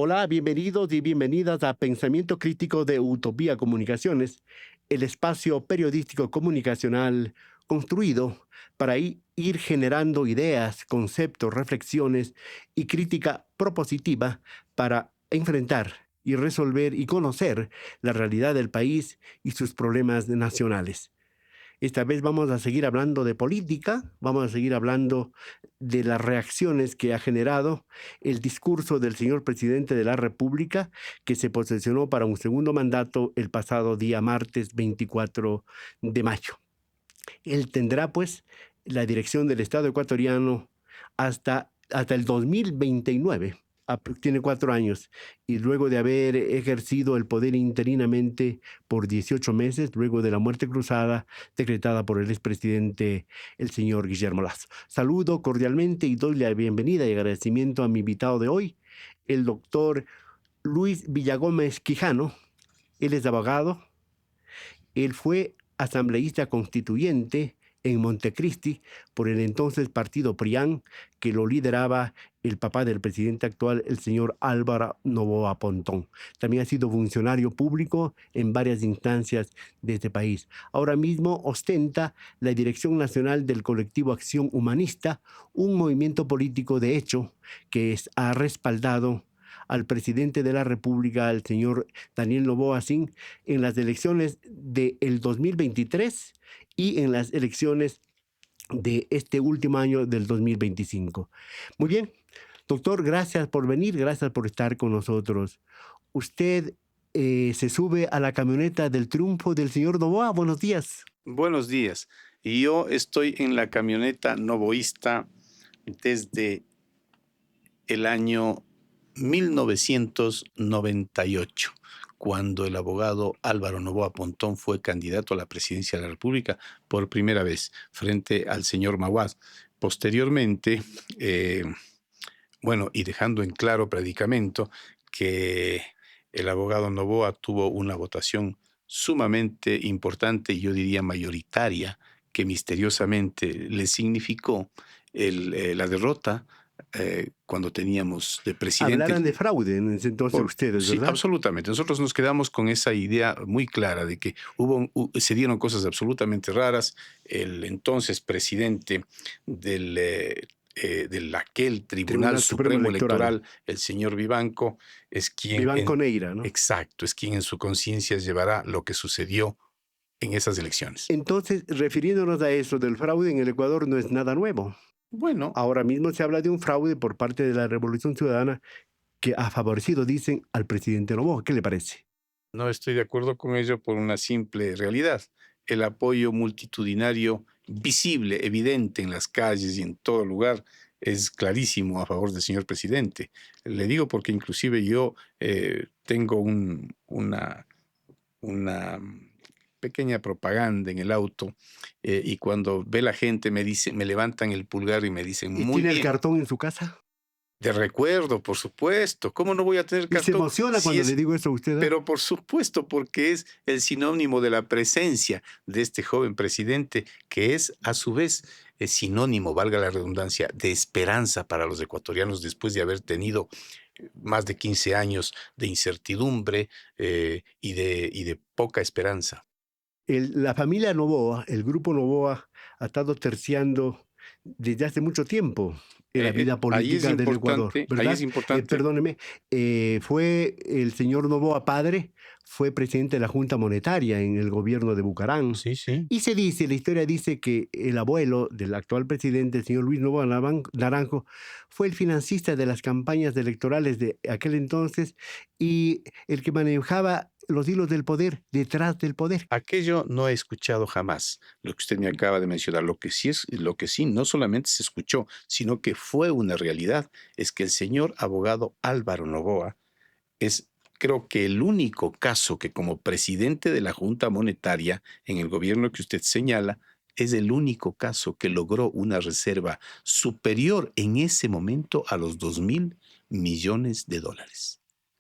Hola, bienvenidos y bienvenidas a Pensamiento Crítico de Utopía Comunicaciones, el espacio periodístico comunicacional construido para ir generando ideas, conceptos, reflexiones y crítica propositiva para enfrentar y resolver y conocer la realidad del país y sus problemas nacionales. Esta vez vamos a seguir hablando de política, vamos a seguir hablando de las reacciones que ha generado el discurso del señor presidente de la República, que se posesionó para un segundo mandato el pasado día martes 24 de mayo. Él tendrá, pues, la dirección del Estado ecuatoriano hasta el 2029. Tiene 4 años, y luego de haber ejercido el poder interinamente por 18 meses, luego de la muerte cruzada decretada por el expresidente, el señor Guillermo Lasso. Saludo cordialmente y doy la bienvenida y agradecimiento a mi invitado de hoy, el doctor Luis Villagómez Quijano. Él es abogado, él fue asambleísta constituyente en Montecristi por el entonces partido PRIAN, que lo lideraba el papá del presidente actual, el señor Álvaro Noboa Pontón. También ha sido funcionario público en varias instancias de este país. Ahora mismo ostenta la dirección nacional del colectivo Acción Humanista, un movimiento político de hecho que ha respaldado al presidente de la República, el señor Daniel Noboa Sin, en las elecciones del 2023 y en las elecciones de este último año del 2025. Muy bien, doctor, gracias por venir, gracias por estar con nosotros. Usted se sube a la camioneta del triunfo del señor Noboa. Buenos días. Buenos días. Y yo estoy en la camioneta novoísta desde el año 1998, cuando el abogado Álvaro Noboa Pontón fue candidato a la presidencia de la República por primera vez frente al señor Maguad. Posteriormente, y dejando en claro predicamento que el abogado Noboa tuvo una votación sumamente importante, y yo diría mayoritaria, que misteriosamente le significó la derrota cuando teníamos de presidente. Hablaran de fraude en ese entonces ustedes, Sí, ¿verdad? absolutamente. Nosotros nos quedamos con esa idea muy clara de que se dieron cosas absolutamente raras. El entonces presidente del aquel Tribunal Supremo Electoral, el señor Vivanco, es quien... Vivanco Neira, ¿no? Exacto, es quien en su conciencia llevará lo que sucedió en esas elecciones. Entonces, refiriéndonos a eso del fraude en el Ecuador, no es nada nuevo. Bueno, Ahora mismo se habla de un fraude por parte de la Revolución Ciudadana que ha favorecido, dicen, al presidente Noboa. ¿Qué le parece? no estoy de acuerdo con ello por una simple realidad. El apoyo multitudinario, visible, evidente en las calles y en todo lugar, es clarísimo a favor del señor presidente. Le digo porque inclusive yo tengo una pequeña propaganda en el auto, y cuando ve la gente me levantan el pulgar y me dicen, ¿Y muy tiene el bien. cartón en su casa? De recuerdo, por supuesto. ¿Cómo no voy a tener ¿Y se cartón? emociona Si cuando es, le digo eso a usted? pero por supuesto, porque es el sinónimo de la presencia de este joven presidente, que es a su vez sinónimo, valga la redundancia, de esperanza para los ecuatorianos después de haber tenido más de 15 años de incertidumbre y de poca esperanza. La familia Noboa, el grupo Noboa, ha estado terciando desde hace mucho tiempo en la vida Ahí es política del Ecuador, importante, ¿verdad? Perdóneme, fue el señor Noboa padre, fue presidente de la Junta Monetaria en el gobierno de Bucarán. sí, sí. Y la historia dice que el abuelo del actual presidente, el señor Luis Noboa Naranjo, fue el financista de las campañas electorales de aquel entonces y el que manejaba los hilos del poder detrás del poder. Aquello no he escuchado jamás, lo que usted me acaba de mencionar. Lo que sí no solamente se escuchó, sino que fue una realidad, es que el señor abogado Álvaro Noboa es, creo que el único caso que como presidente de la Junta Monetaria en el gobierno que usted señala, es el único caso que logró una reserva superior en ese momento a los $2,000 millones.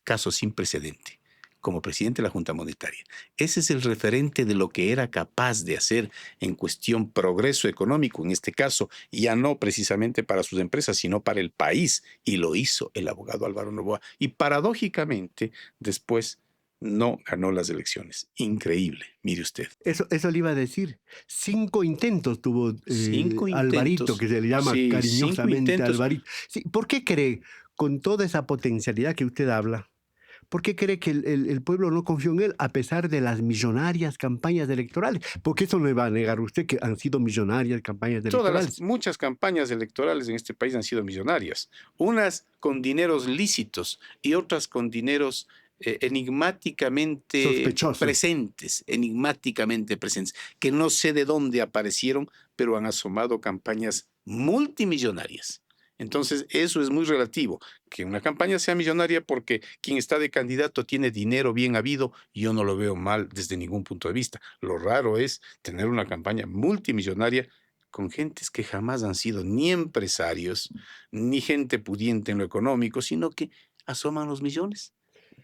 Caso sin precedente. como presidente de la Junta Monetaria. Ese es el referente de lo que era capaz de hacer en cuestión progreso económico, en este caso, ya no precisamente para sus empresas, sino para el país, y lo hizo el abogado Álvaro Noboa. Y paradójicamente, después no ganó las elecciones. Increíble, mire usted. Eso le iba a decir. 5 intentos tuvo, 5 intentos, Alvarito, que se le llama sí, 5 intentos. cariñosamente Sí, ¿por qué cree, con toda esa potencialidad que usted habla, por qué cree que el pueblo no confió en él a pesar de las millonarias campañas electorales? Porque eso no me va a negar usted que han sido millonarias campañas electorales. Muchas campañas electorales en este país han sido millonarias, unas con dineros lícitos y otras con dineros Sospechosos. enigmáticamente presentes, que no sé de dónde aparecieron, pero han asomado campañas multimillonarias. Entonces, eso es muy relativo. Que una campaña sea millonaria porque quien está de candidato tiene dinero bien habido, yo no lo veo mal desde ningún punto de vista. Lo raro es tener una campaña multimillonaria con gentes que jamás han sido ni empresarios, ni gente pudiente en lo económico, sino que asoman los millones.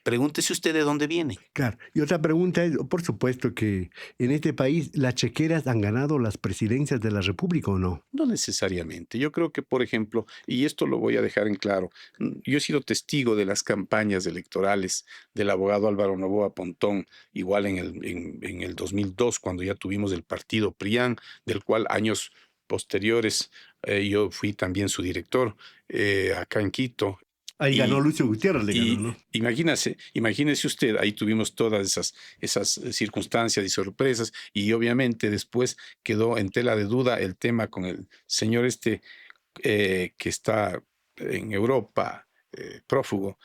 Pregúntese usted de dónde vienen. Claro. Y otra pregunta es, por supuesto que en este país las chequeras han ganado las presidencias de la República, ¿o no? No necesariamente. Yo creo que, por ejemplo, y esto lo voy a dejar en claro, yo he sido testigo de las campañas electorales del abogado Álvaro Noboa Pontón, igual en el 2002, cuando ya tuvimos el partido PRIAN, del cual años posteriores yo fui también su director acá en Quito. Ahí ganó Y, Lucio Gutiérrez, le ganó, y ¿no? imagínese usted, ahí tuvimos todas esas circunstancias y sorpresas, y obviamente después quedó en tela de duda el tema con el señor que está en Europa, prófugo.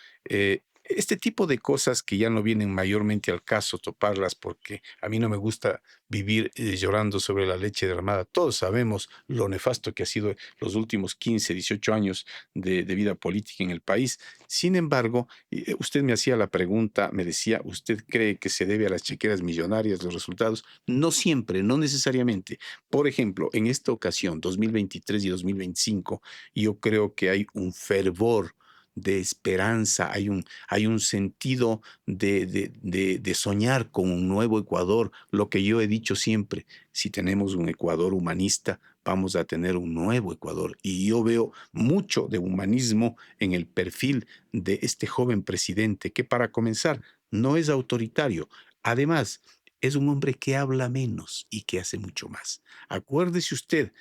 Este tipo de cosas que ya no vienen mayormente al caso toparlas, porque a mí no me gusta vivir llorando sobre la leche derramada. Todos sabemos lo nefasto que ha sido los últimos 15, 18 años de vida política en el país. Sin embargo, usted me hacía la pregunta, me decía, ¿usted cree que se debe a las chequeras millonarias los resultados? No siempre, no necesariamente. Por ejemplo, en esta ocasión, 2023 y 2025, yo creo que hay un fervor de esperanza, hay un sentido de soñar con un nuevo Ecuador. Lo que yo he dicho siempre, si tenemos un Ecuador humanista, vamos a tener un nuevo Ecuador. Y yo veo mucho de humanismo en el perfil de este joven presidente, que para comenzar no es autoritario. Además, es un hombre que habla menos y que hace mucho más. Acuérdese usted,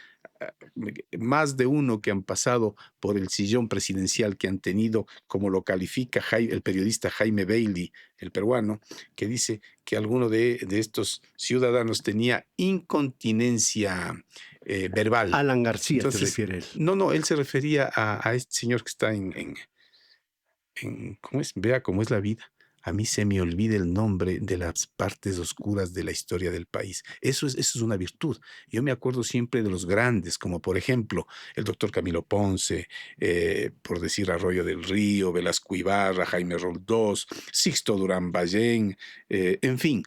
más de uno que han pasado por el sillón presidencial, que han tenido, como lo califica el periodista Jaime Bailey, el peruano, que dice que alguno de estos ciudadanos tenía incontinencia verbal. Alan García se Entonces, refiere él. no, él se refería a este señor que está ¿cómo es? Vea cómo es la vida. A mí se me olvida el nombre de las partes oscuras de la historia del país. Eso es una virtud. Yo me acuerdo siempre de los grandes, como por ejemplo el doctor Camilo Ponce, por decir Arroyo del Río, Velasco Ibarra, Jaime Roldós, Sixto Durán Ballén, en fin,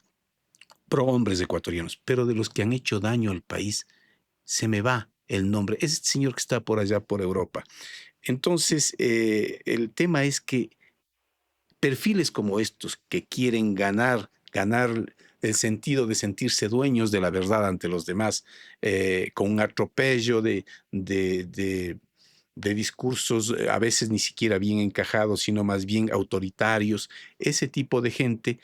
prohombres ecuatorianos. Pero de los que han hecho daño al país, se me va el nombre. Es este señor que está por allá, por Europa. Entonces, el tema es que perfiles como estos, que quieren ganar el sentido de sentirse dueños de la verdad ante los demás, con un atropello de discursos a veces ni siquiera bien encajados, sino más bien autoritarios, ese tipo de gente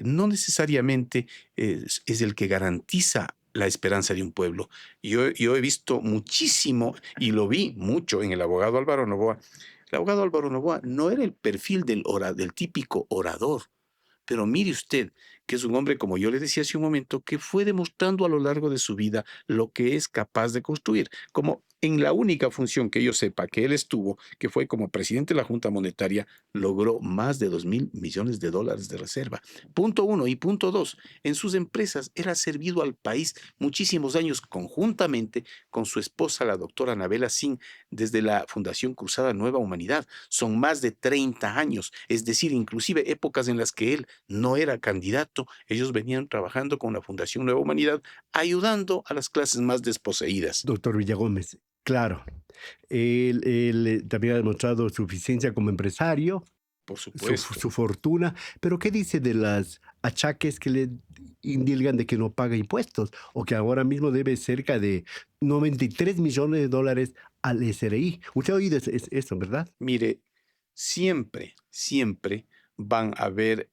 no necesariamente es el que garantiza la esperanza de un pueblo. Yo he visto muchísimo, y lo vi mucho en el abogado Álvaro Noboa. El abogado Álvaro Noboa no era el perfil del típico orador, pero mire usted que es un hombre, como yo le decía hace un momento, que fue demostrando a lo largo de su vida lo que es capaz de construir. Como en la única función que yo sepa que él estuvo, que fue como presidente de la Junta Monetaria, logró más de 2.000 millones de dólares de reserva. Punto uno. Y punto dos, en sus empresas él ha servido al país muchísimos años conjuntamente con su esposa, la doctora Anabela Sin, desde la Fundación Cruzada Nueva Humanidad. Son más de 30 años, es decir, inclusive épocas en las que él no era candidato, ellos venían trabajando con la Fundación Nueva Humanidad, ayudando a las clases más desposeídas. Doctor Villagómez, claro. Él también ha demostrado su eficiencia como empresario, por su supuesto. fortuna. Pero ¿qué dice de las achaques que le indilgan de que no paga impuestos o que ahora mismo debe cerca de 93 millones de dólares al SRI? Usted ha oído eso, ¿verdad? Mire, siempre, siempre van a haber,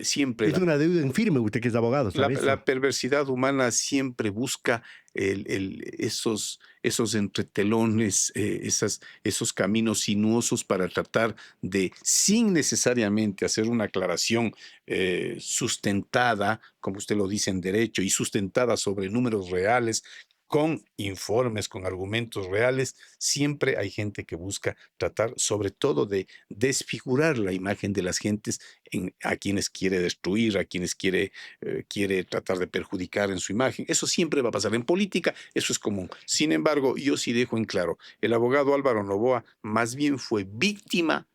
siempre Es una deuda infirme, usted que es abogado, la ¿sabe la eso? perversidad humana siempre busca esos entretelones, esos caminos sinuosos para tratar de, sin necesariamente hacer una aclaración sustentada, como usted lo dice en derecho, y sustentada sobre números reales, con informes, con argumentos reales, siempre hay gente que busca tratar sobre todo de desfigurar la imagen de las gentes a quienes quiere destruir, a quienes quiere tratar de perjudicar en su imagen. Eso siempre va a pasar. En política eso es común. Sin embargo, yo sí dejo en claro, el abogado Álvaro Noboa más bien fue víctima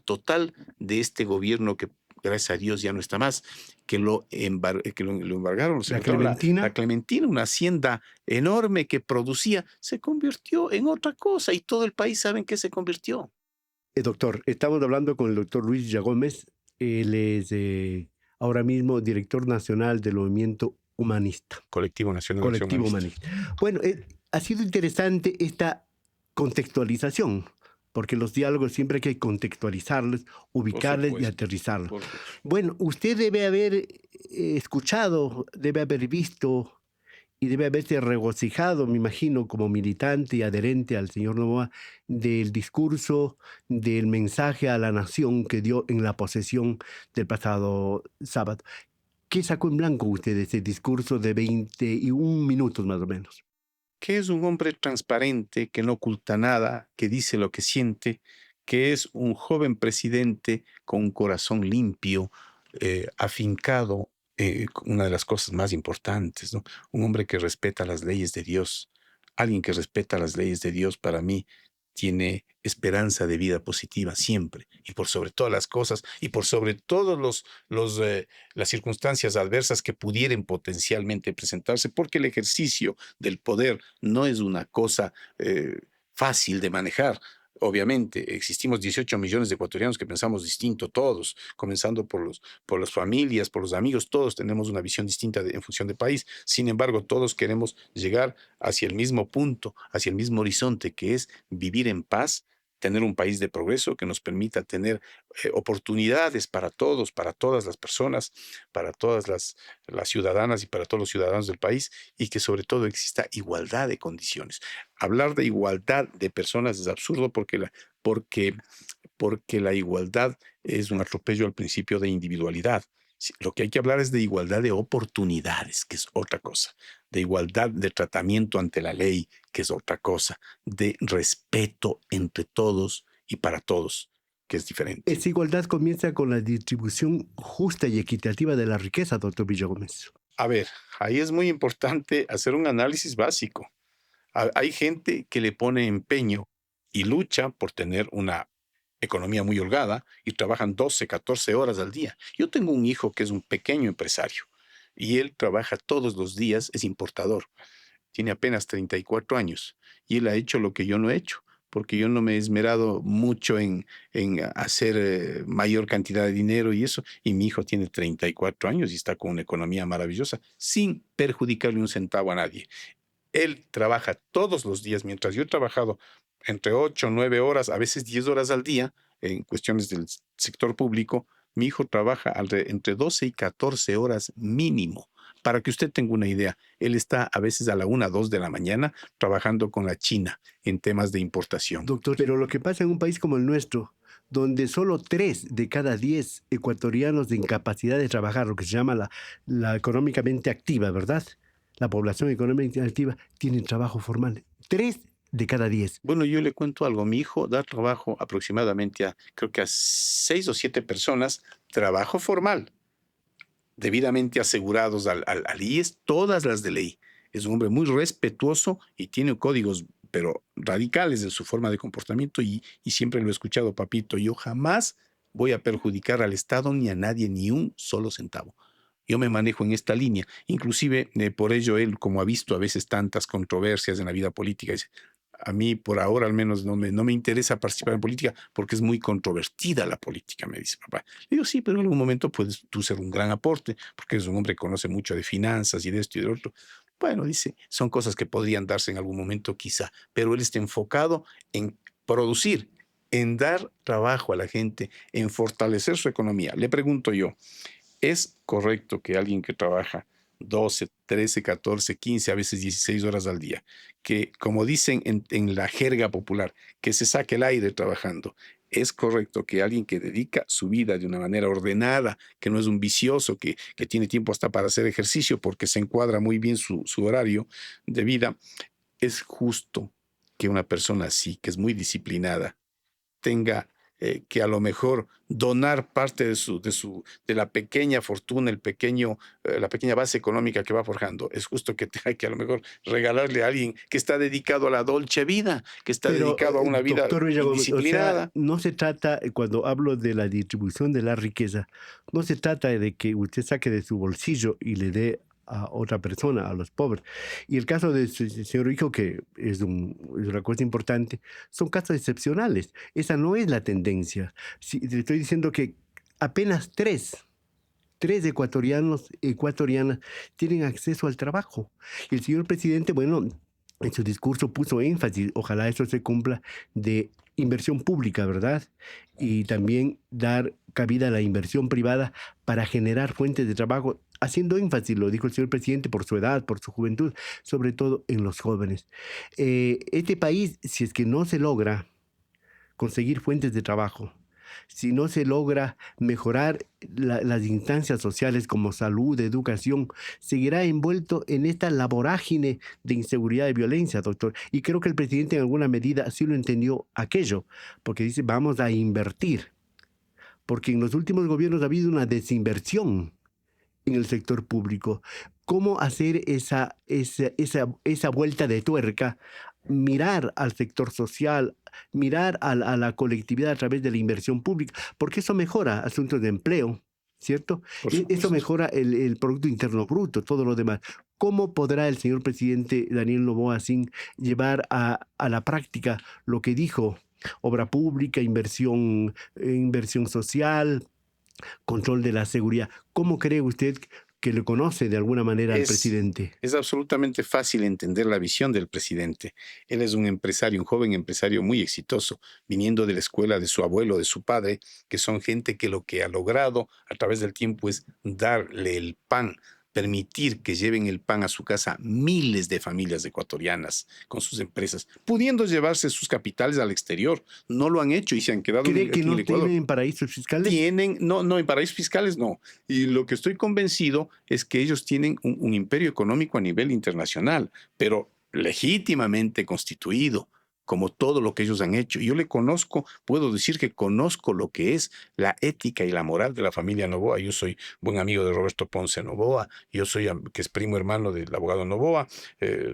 total de este gobierno que gracias a Dios ya no está más, que lo embargaron, lo La secuestraron. La Clementina. Clementina, una hacienda enorme que producía, se convirtió en otra cosa y todo el país sabe en qué se convirtió. Doctor, estamos hablando con el doctor Luis Villagómez. Él es ahora mismo director nacional del movimiento humanista, Colectivo Nacional de Acción colectivo Humanista. humanista. Bueno, ha sido interesante esta contextualización, porque los diálogos siempre hay que contextualizarlos, Por ubicarles y supuesto, aterrizarlos. por supuesto. Bueno, usted debe haber escuchado, debe haber visto y debe haberse regocijado, me imagino, como militante y adherente al señor Noboa, del discurso, del mensaje a la nación que dio en la posesión del pasado sábado. ¿Qué sacó en blanco usted de ese discurso de 21 minutos más o menos? Que es un hombre transparente, que no oculta nada, que dice lo que siente, que es un joven presidente con un corazón limpio, afincado, una de las cosas más importantes, ¿no? Un hombre que respeta las leyes de Dios. Alguien que respeta las leyes de Dios para mí tiene esperanza de vida positiva siempre y por sobre todas las cosas y por sobre todos las circunstancias adversas que pudieran potencialmente presentarse, porque el ejercicio del poder no es una cosa fácil de manejar. Obviamente, existimos 18 millones de ecuatorianos que pensamos distinto todos, comenzando por las familias, por los amigos, todos tenemos una visión distinta en función de país. Sin embargo, todos queremos llegar hacia el mismo punto, hacia el mismo horizonte, que es vivir en paz, tener un país de progreso que nos permita tener oportunidades para todos, para todas las personas, para todas las ciudadanas y para todos los ciudadanos del país, y que sobre todo exista igualdad de condiciones. Hablar de igualdad de personas es absurdo porque, porque la igualdad es un atropello al principio de individualidad. Lo que hay que hablar es de igualdad de oportunidades, que es otra cosa, de igualdad de tratamiento ante la ley, que es otra cosa, de respeto entre todos y para todos, que es diferente. Esa igualdad comienza con la distribución justa y equitativa de la riqueza, doctor Villagómez. A ver, ahí es muy importante hacer un análisis básico. Hay gente que le pone empeño y lucha por tener una economía muy holgada y trabajan 12, 14 horas al día. Yo tengo un hijo que es un pequeño empresario y él trabaja todos los días, es importador, tiene apenas 34 años y él ha hecho lo que yo no he hecho, porque yo no me he esmerado mucho en hacer mayor cantidad de dinero y eso, y mi hijo tiene 34 años y está con una economía maravillosa, sin perjudicarle un centavo a nadie. Él trabaja todos los días, mientras yo he trabajado entre 8, 9 horas, a veces 10 horas al día en cuestiones del sector público. Mi hijo trabaja entre 12 y 14 horas mínimo. Para que usted tenga una idea, él está a veces a la 1, 2 de la mañana trabajando con la China en temas de importación. Doctor, pero lo que pasa en un país como el nuestro, donde solo 3 de cada 10 ecuatorianos de incapacidad de trabajar, lo que se llama la económicamente activa, ¿verdad? La población económicamente activa tiene trabajo formal. 3 de cada 10. Bueno, yo le cuento algo. Mi hijo da trabajo aproximadamente creo que a 6 o 7 personas, trabajo formal, debidamente asegurados al IES, todas las de ley. Es un hombre muy respetuoso y tiene códigos, pero radicales en su forma de comportamiento y siempre lo he escuchado, papito, yo jamás voy a perjudicar al Estado ni a nadie, ni un solo centavo. Yo me manejo en esta línea. Inclusive, por ello, él, como ha visto a veces tantas controversias en la vida política, dice, A mí, por ahora, al menos, no me interesa participar en política porque es muy controvertida la política, me dice papá. Le digo, sí, pero en algún momento puedes tú ser un gran aporte, porque es un hombre que conoce mucho de finanzas y de esto y de otro. Bueno, dice, son cosas que podrían darse en algún momento quizá, pero él está enfocado en producir, en dar trabajo a la gente, en fortalecer su economía. Le pregunto yo, ¿es correcto que alguien que trabaja 12, 13, 14, 15, a veces 16 horas al día, que como dicen en la jerga popular, que se saque el aire trabajando? ¿Es correcto que alguien que dedica su vida de una manera ordenada, que no es un vicioso, que tiene tiempo hasta para hacer ejercicio porque se encuadra muy bien su horario de vida, es justo que una persona así, que es muy disciplinada, tenga que a lo mejor donar parte de la pequeña fortuna, la pequeña base económica que va forjando? Es justo que tenga que a lo mejor regalarle a alguien que está dedicado a la dolce vida, que está Pero, dedicado a una vida doctor Villagómez, o sea, indisciplinada. no se trata, cuando hablo de la distribución de la riqueza, no se trata de que usted saque de su bolsillo y le dé a otra persona, a los pobres. Y el caso de su señor hijo, que es una cosa importante, son casos excepcionales. Esa no es la tendencia. Si, le estoy diciendo que apenas tres ecuatorianas tienen acceso al trabajo. Y el señor presidente, bueno, en su discurso puso énfasis, ojalá eso se cumpla, de inversión pública, ¿verdad? Y también dar cabida a la inversión privada para generar fuentes de trabajo, haciendo énfasis, lo dijo el señor presidente, por su edad, por su juventud, sobre todo en los jóvenes. Este país, si es que no se logra conseguir fuentes de trabajo, si no se logra mejorar las instancias sociales como salud, educación, seguirá envuelto en esta vorágine de inseguridad y violencia, doctor. Y creo que el presidente en alguna medida sí lo entendió aquello, porque dice, vamos a invertir, porque en los últimos gobiernos ha habido una desinversión en el sector público. ¿Cómo hacer esa vuelta de tuerca? Mirar al sector social, mirar a la colectividad a través de la inversión pública, porque eso mejora asuntos de empleo, ¿cierto? Por Eso supuesto. mejora el Producto Interno Bruto, todo lo demás. ¿Cómo podrá el señor presidente Daniel Noboa sin llevar a la práctica lo que dijo? Obra pública, inversión social, control de la seguridad. ¿Cómo cree usted que le conoce de alguna manera al Es, presidente? es absolutamente fácil entender la visión del presidente. Él es un empresario, un joven empresario muy exitoso, viniendo de la escuela de su abuelo, de su padre, que son gente que lo que ha logrado a través del tiempo es darle el pan, permitir que lleven el pan a su casa miles de familias ecuatorianas con sus empresas, pudiendo llevarse sus capitales al exterior. No lo han hecho y se han quedado ¿Cree que aquí en el no Ecuador. tienen paraísos fiscales? Tienen, no, no, en paraísos fiscales no. Y lo que estoy convencido es que ellos tienen un imperio económico a nivel internacional, pero legítimamente constituido, como todo lo que ellos han hecho. Yo le conozco, puedo decir que conozco lo que es la ética y la moral de la familia Noboa. Yo soy buen amigo de Roberto Ponce Noboa, yo soy, que es primo hermano del abogado Noboa,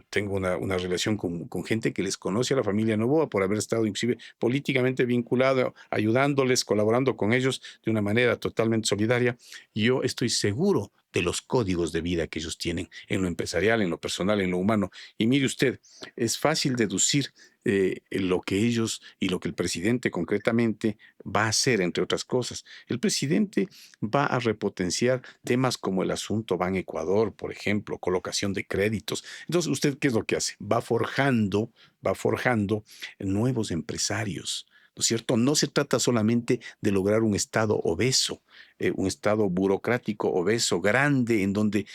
tengo una relación con gente que les conoce a la familia Noboa por haber estado inclusive políticamente vinculado, ayudándoles, colaborando con ellos de una manera totalmente solidaria. Yo estoy seguro de los códigos de vida que ellos tienen en lo empresarial, en lo personal, en lo humano. Y mire usted, es fácil deducir lo que ellos y lo que el presidente concretamente va a hacer, entre otras cosas. El presidente va a repotenciar temas como el asunto Ban Ecuador, por ejemplo, colocación de créditos. Entonces, ¿usted qué es lo que hace? Va forjando nuevos empresarios. ¿No es cierto? No se trata solamente de lograr un Estado obeso, un Estado burocrático obeso, grande, en donde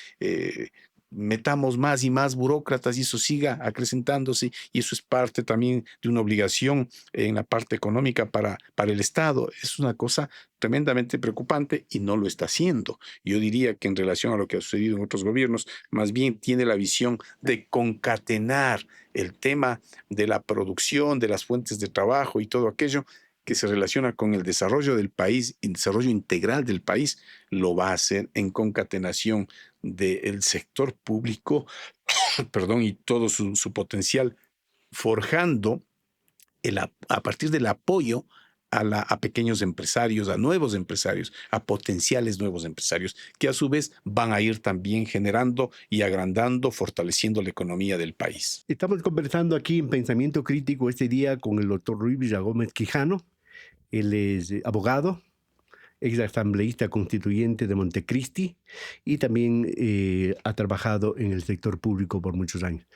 metamos más y más burócratas y eso siga acrecentándose, y eso es parte también de una obligación en la parte económica para el Estado. Es una cosa tremendamente preocupante y no lo está haciendo. Yo diría que en relación a lo que ha sucedido en otros gobiernos, más bien tiene la visión de concatenar el tema de la producción, de las fuentes de trabajo y todo aquello que se relaciona con el desarrollo del país, el desarrollo integral del país, lo va a hacer en concatenación del sector público, perdón, y todo su potencial, forjando a partir del apoyo a pequeños empresarios, a nuevos empresarios, a potenciales nuevos empresarios, que a su vez van a ir también generando y agrandando, fortaleciendo la economía del país. Estamos conversando aquí en Pensamiento Crítico este día con el doctor Luis Villagómez Quijano. Él es abogado, ex asambleísta constituyente de Montecristi y también ha trabajado en el sector público por muchos años.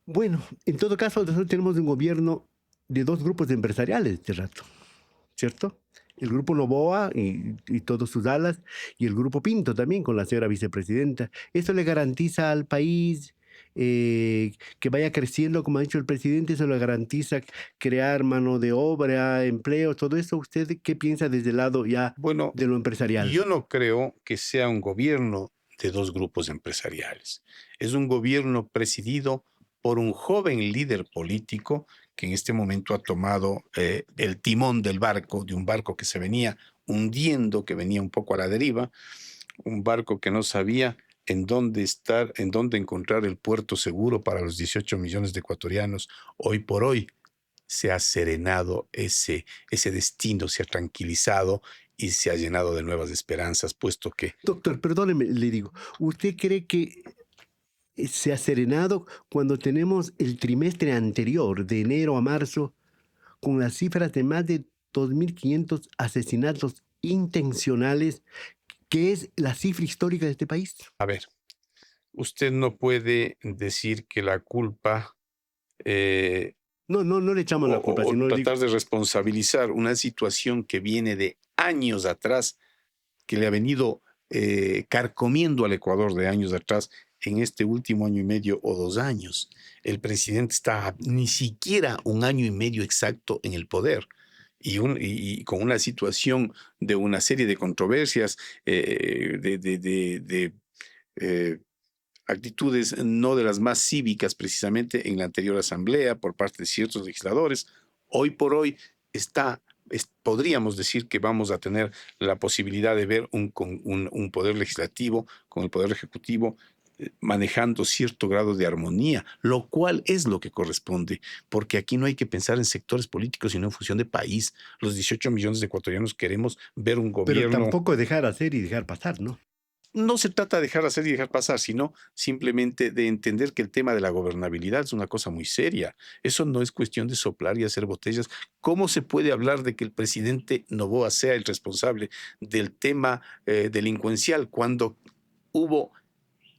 Bueno, en todo caso, nosotros tenemos un gobierno de dos grupos empresariales este rato, ¿cierto? El grupo Noboa y todos sus alas, y el grupo Pinto también, con la señora vicepresidenta. ¿Eso le garantiza al país que vaya creciendo, como ha dicho el presidente? ¿Eso le garantiza crear mano de obra, empleo, todo eso? ¿Usted qué piensa desde el lado ya Bueno, de lo empresarial? yo no creo que sea un gobierno de dos grupos empresariales. Es un gobierno presidido por un joven líder político que en este momento ha tomado el timón del barco, de un barco que se venía hundiendo, que venía un poco a la deriva, un barco que no sabía en dónde estar, en dónde encontrar el puerto seguro para los 18 millones de ecuatorianos. Hoy por hoy se ha serenado ese destino, se ha tranquilizado y se ha llenado de nuevas esperanzas, puesto que, Doctor, perdóneme, le digo, ¿usted cree que se ha serenado cuando tenemos el trimestre anterior, de enero a marzo, con las cifras de más de 2.500 asesinatos intencionales, que es la cifra histórica de este país? a ver, usted no puede decir que la culpa eh, No le echamos la culpa, o sino le digo, tratar de responsabilizar una situación que viene de años atrás, que le ha venido carcomiendo al Ecuador de años atrás, en este último año y medio o 2 años. El presidente está ni siquiera un año y medio exacto en el poder. Y con una situación de una serie de controversias, eh, actitudes no de las más cívicas precisamente en la anterior asamblea por parte de ciertos legisladores. Hoy por hoy podríamos decir que vamos a tener la posibilidad de ver un poder legislativo con el poder ejecutivo manejando cierto grado de armonía, lo cual es lo que corresponde, porque aquí no hay que pensar en sectores políticos, sino en función de país. Los 18 millones de ecuatorianos queremos ver un pero gobierno. tampoco dejar hacer y dejar pasar, ¿no? No se trata de dejar hacer y dejar pasar, sino simplemente de entender que el tema de la gobernabilidad es una cosa muy seria. Eso no es cuestión de soplar y hacer botellas. ¿Cómo se puede hablar de que el presidente Noboa sea el responsable del tema delincuencial cuando hubo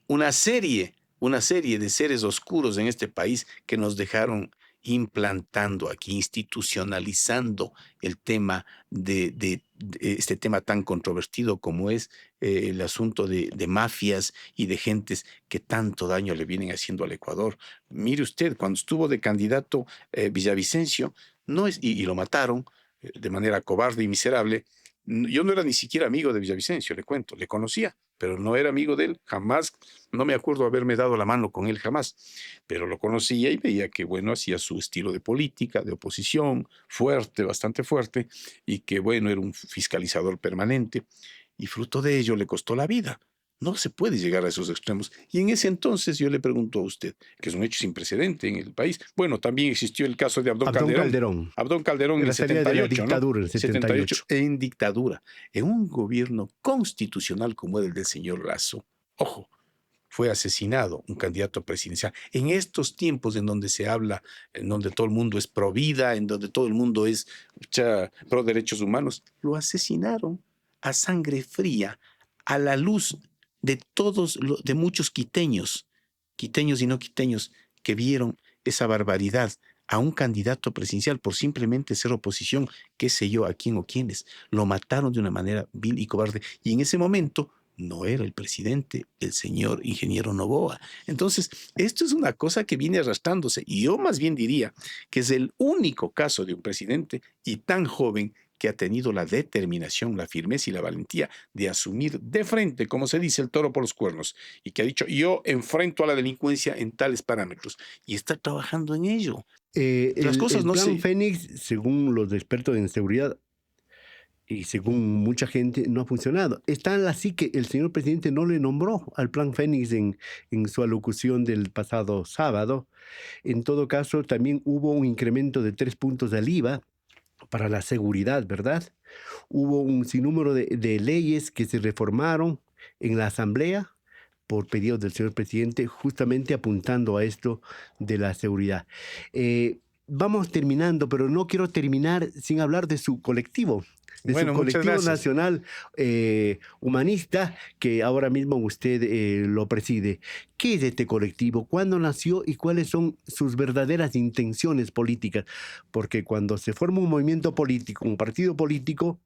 una serie de seres oscuros en este país que nos dejaron implantando aquí, institucionalizando el tema de este tema tan controvertido como es el asunto de mafias y de gentes que tanto daño le vienen haciendo al Ecuador? Mire usted, cuando estuvo de candidato Villavicencio, no es, y lo mataron de manera cobarde y miserable. Yo no era ni siquiera amigo de Villavicencio, le cuento, le conocía, pero no era amigo de él, jamás, no me acuerdo haberme dado la mano con él jamás, pero lo conocía y veía que, bueno, hacía su estilo de política, de oposición, fuerte, bastante fuerte, y que, bueno, era un fiscalizador permanente, y fruto de ello le costó la vida. No se puede llegar a esos extremos. Y en ese entonces yo le pregunto a usted, que es un hecho sin precedente en el país. Bueno, también existió el caso de Abdón Abdón Calderón. Calderón, Abdón Calderón en en el la salida de la 78, ¿no? dictadura en el 78 78. en dictadura, en un gobierno constitucional como el del señor Lazo. Ojo, fue asesinado un candidato presidencial. En estos tiempos en donde se habla, en donde todo el mundo es pro vida, en donde todo el mundo es pro derechos humanos, lo asesinaron a sangre fría, a la luz de de muchos quiteños, quiteños y no quiteños, que vieron esa barbaridad a un candidato presidencial por simplemente ser oposición, qué sé yo, a quién o quiénes. Lo mataron de una manera vil y cobarde. Y en ese momento no era el presidente, el señor ingeniero Noboa. Entonces, esto es una cosa que viene arrastrándose. Y yo más bien diría que es el único caso de un presidente y tan joven que ha tenido la determinación, la firmeza y la valentía de asumir de frente, como se dice, el toro por los cuernos, y que ha dicho, yo enfrento a la delincuencia en tales parámetros, y está trabajando en ello. Las cosas El no plan se... Fénix, según los expertos en seguridad y según mucha gente, no ha funcionado. Está así que el señor presidente no le nombró al plan Fénix en su alocución del pasado sábado. En todo caso, también hubo un incremento de 3 puntos del IVA para la seguridad, ¿verdad? Hubo un sinnúmero de leyes que se reformaron en la Asamblea por pedido del señor presidente, justamente apuntando a esto de la seguridad. Vamos terminando, pero no quiero terminar sin hablar de su Bueno, muchas colectivo gracias. nacional humanista, que ahora mismo usted lo preside. ¿Qué es este colectivo? ¿Cuándo nació y cuáles son sus verdaderas intenciones políticas? Porque cuando se forma un movimiento político, un partido político,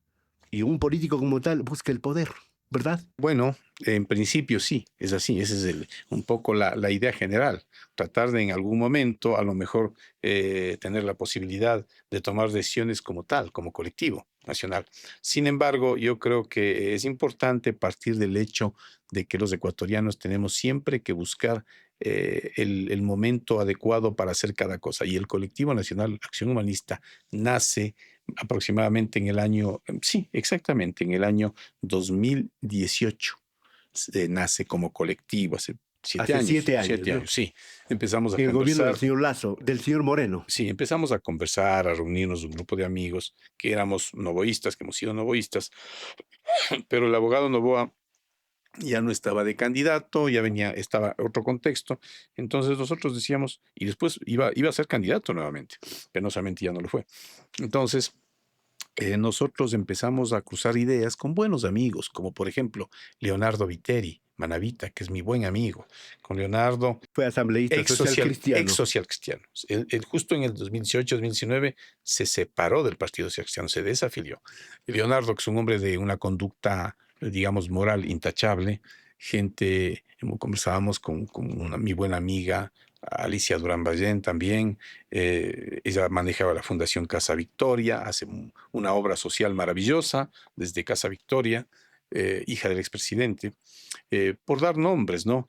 y un político como tal busca el poder, ¿verdad? Bueno, en principio sí, es así, esa es un poco la idea general, tratar de en algún momento a lo mejor tener la posibilidad de tomar decisiones como tal, como colectivo nacional. Sin embargo, yo creo que es importante partir del hecho de que los ecuatorianos tenemos siempre que buscar el momento adecuado para hacer cada cosa, y el Colectivo Nacional Acción Humanista nace aproximadamente en el año, sí, exactamente, en el año 2018 nace como colectivo, hace Hace 7 años, siete ¿no? años, sí. Empezamos a En el gobierno del conversar, señor Lazo, del señor Moreno. sí, empezamos a conversar, a reunirnos un grupo de amigos que éramos novoístas, que hemos sido novoístas, pero el abogado Novoa ya no estaba de candidato, ya venía, estaba otro contexto, entonces nosotros decíamos, y después iba a ser candidato nuevamente, penosamente ya no lo fue. Entonces, nosotros empezamos a cruzar ideas con buenos amigos, como por ejemplo Leonardo Viteri, Manavita, que es mi buen amigo. Con Leonardo, Fue asambleísta social ex cristiano. social cristiano. Él justo en el 2018-2019 se separó del Partido Social Cristiano, se desafilió. Leonardo, que es un hombre de una conducta, digamos, moral intachable, gente, conversábamos con mi buena amiga, Alicia Durán Ballén también. Ella manejaba la Fundación Casa Victoria, hace una obra social maravillosa desde Casa Victoria, hija del expresidente. Por dar nombres, ¿no?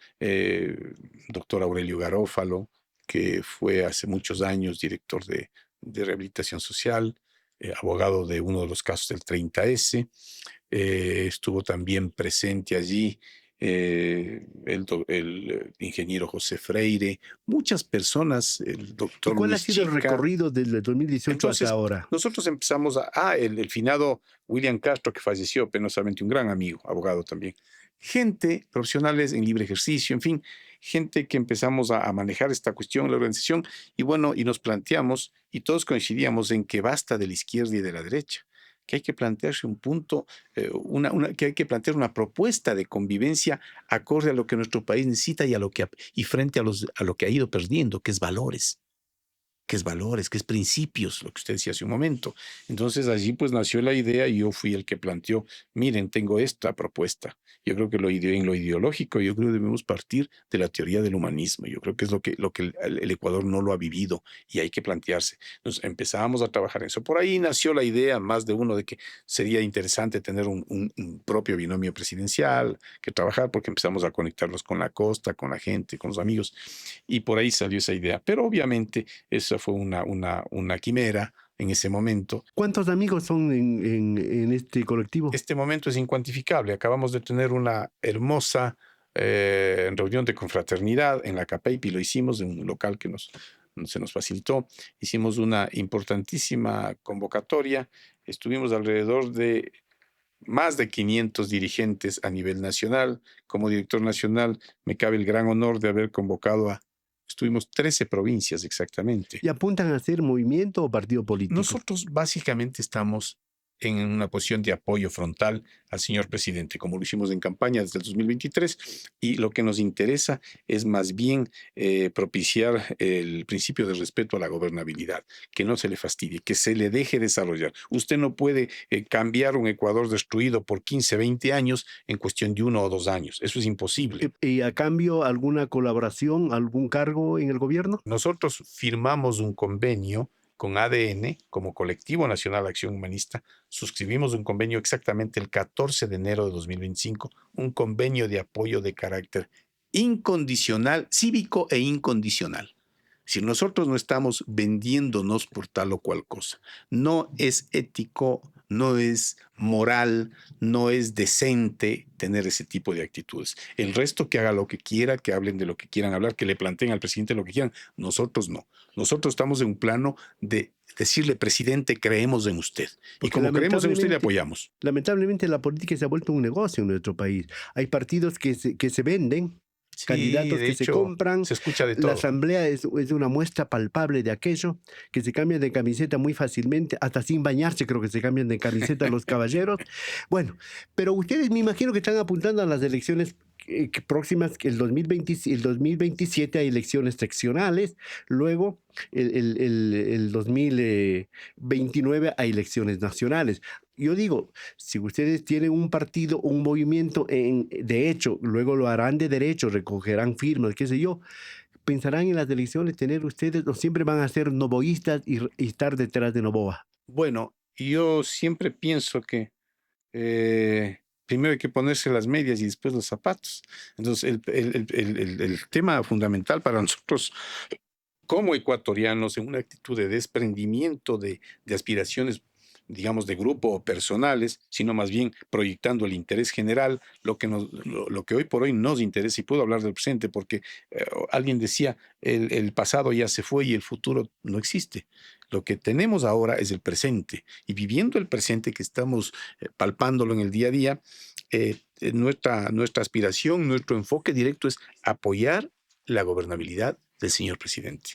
Doctor Aurelio Garófalo, que fue hace muchos años director de rehabilitación social, abogado de uno de los casos del 30S. Estuvo también presente allí el ingeniero José Freire, muchas personas, el ¿Y doctor cuál ha Luis sido el Chica. recorrido desde el 2018 hasta Entonces, ahora? nosotros empezamos el finado William Castro, que falleció penosamente, un gran amigo, abogado también. Gente, profesionales en libre ejercicio, en fin, gente que empezamos a manejar esta cuestión, la organización, y bueno, y nos planteamos, y todos coincidíamos en que basta de la izquierda y de la derecha, que hay que plantearse un punto, que hay que plantear una propuesta de convivencia acorde a lo que nuestro país necesita y, y frente a lo que ha ido perdiendo, que es valores, que es principios, lo que usted decía hace un momento. Entonces allí pues nació la idea y yo fui el que planteó, miren, tengo esta propuesta. Yo creo que en lo ideológico, yo creo que debemos partir de la teoría del humanismo. Yo creo que es lo que el Ecuador no lo ha vivido y hay que plantearse. Entonces empezábamos a trabajar en eso. Por ahí nació la idea, más de uno, de que sería interesante tener un propio binomio presidencial, que trabajar, porque empezamos a conectarnos con la costa, con la gente, con los amigos, y por ahí salió esa idea. Pero obviamente esa fue una quimera en ese momento. ¿Cuántos amigos son en este colectivo? Este momento es incuantificable. Acabamos de tener una hermosa reunión de confraternidad en la Capeipi, lo hicimos en un local que se nos facilitó. Hicimos una importantísima convocatoria. Estuvimos alrededor de más de 500 dirigentes a nivel nacional. Como director nacional, me cabe el gran honor de haber convocado estuvimos 13 provincias exactamente. ¿Y apuntan a ser movimiento o partido político? Nosotros básicamente estamos en una posición de apoyo frontal al señor presidente, como lo hicimos en campaña desde el 2023, y lo que nos interesa es más bien propiciar el principio de respeto a la gobernabilidad, que no se le fastidie, que se le deje desarrollar. Usted no puede cambiar un Ecuador destruido por 15, 20 años en cuestión de 1 o 2 años. Eso es imposible. ¿Y a cambio alguna colaboración, algún cargo en el gobierno? Nosotros firmamos un convenio con ADN, como Colectivo Nacional Acción Humanista, suscribimos un convenio exactamente el 14 de enero de 2025, un convenio de apoyo de carácter incondicional, cívico e incondicional. Si nosotros no estamos vendiéndonos por tal o cual cosa, no es ético, no es moral, no es decente tener ese tipo de actitudes. El resto que haga lo que quiera, que hablen de lo que quieran hablar, que le planteen al presidente lo que quieran. Nosotros no. Nosotros estamos en un plano de decirle, presidente, creemos en usted. Y Porque como creemos en usted, le apoyamos. lamentablemente la política se ha vuelto un negocio en nuestro país. Hay partidos que se venden, Sí, candidatos de que se hecho, compran. se escucha de La todo. asamblea es una muestra palpable de aquello, que se cambian de camiseta muy fácilmente, hasta sin bañarse creo que se cambian de camiseta los caballeros. Bueno, pero ustedes me imagino que están apuntando a las elecciones próximas, que el 2027 hay elecciones seccionales, luego el 2029 hay elecciones nacionales. Yo digo, si ustedes tienen un partido, un movimiento, de hecho, luego lo harán de derecho, recogerán firmas, qué sé yo, pensarán en las elecciones tener ustedes, o siempre van a ser novoístas y estar detrás de Noboa. Bueno, yo siempre pienso que primero hay que ponerse las medias y después los zapatos. Entonces, el tema fundamental para nosotros como ecuatorianos, en una actitud de desprendimiento de aspiraciones, digamos, de grupo o personales, sino más bien proyectando el interés general, lo que hoy por hoy nos interesa, y puedo hablar del presente, porque alguien decía, el pasado ya se fue y el futuro no existe. Lo que tenemos ahora es el presente, y viviendo el presente que estamos palpándolo en el día a día, nuestra aspiración, nuestro enfoque directo es apoyar la gobernabilidad del señor presidente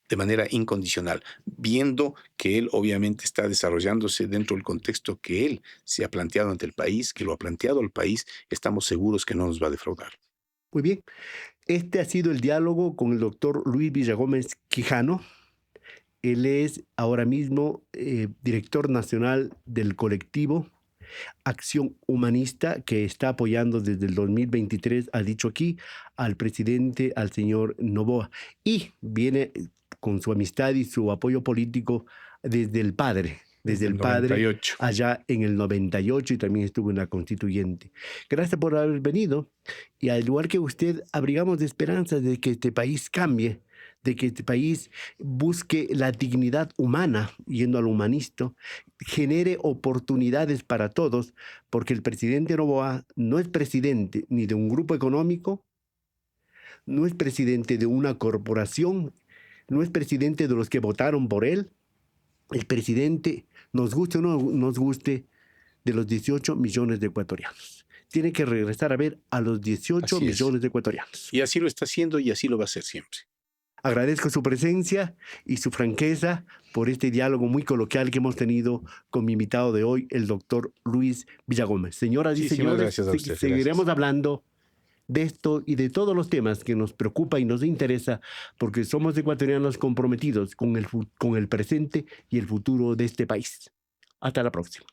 de manera incondicional, viendo que él obviamente está desarrollándose dentro del contexto que él se ha planteado ante el país, que lo ha planteado al país, estamos seguros que no nos va a defraudar. Muy bien, este ha sido el diálogo con el doctor Luis Villagómez Quijano. Él es ahora mismo director nacional del colectivo Acción Humanista, que está apoyando desde el 2023, ha dicho aquí, al presidente, al señor Noboa. Y viene con su amistad y su apoyo político desde el padre. Desde el padre, 98. allá en el 98, y también estuvo en la constituyente. Gracias por haber venido, y al igual que usted, abrigamos de esperanzas de que este país cambie, de que este país busque la dignidad humana, yendo al humanista, genere oportunidades para todos, porque el presidente Noboa no es presidente ni de un grupo económico, no es presidente de una corporación, no es presidente de los que votaron por él. El presidente, nos guste o no nos guste, de los 18 millones de ecuatorianos. Tiene que regresar a ver a los 18 Así es. millones de ecuatorianos. Y así lo está haciendo y así lo va a hacer siempre. Agradezco su presencia y su franqueza por este diálogo muy coloquial que hemos tenido con mi invitado de hoy, el doctor Luis Villagómez. Señoras y Muchísimas señores, gracias a usted, seguiremos gracias. hablando de esto y de todos los temas que nos preocupa y nos interesa, porque somos ecuatorianos comprometidos con el presente y el futuro de este país. Hasta la próxima.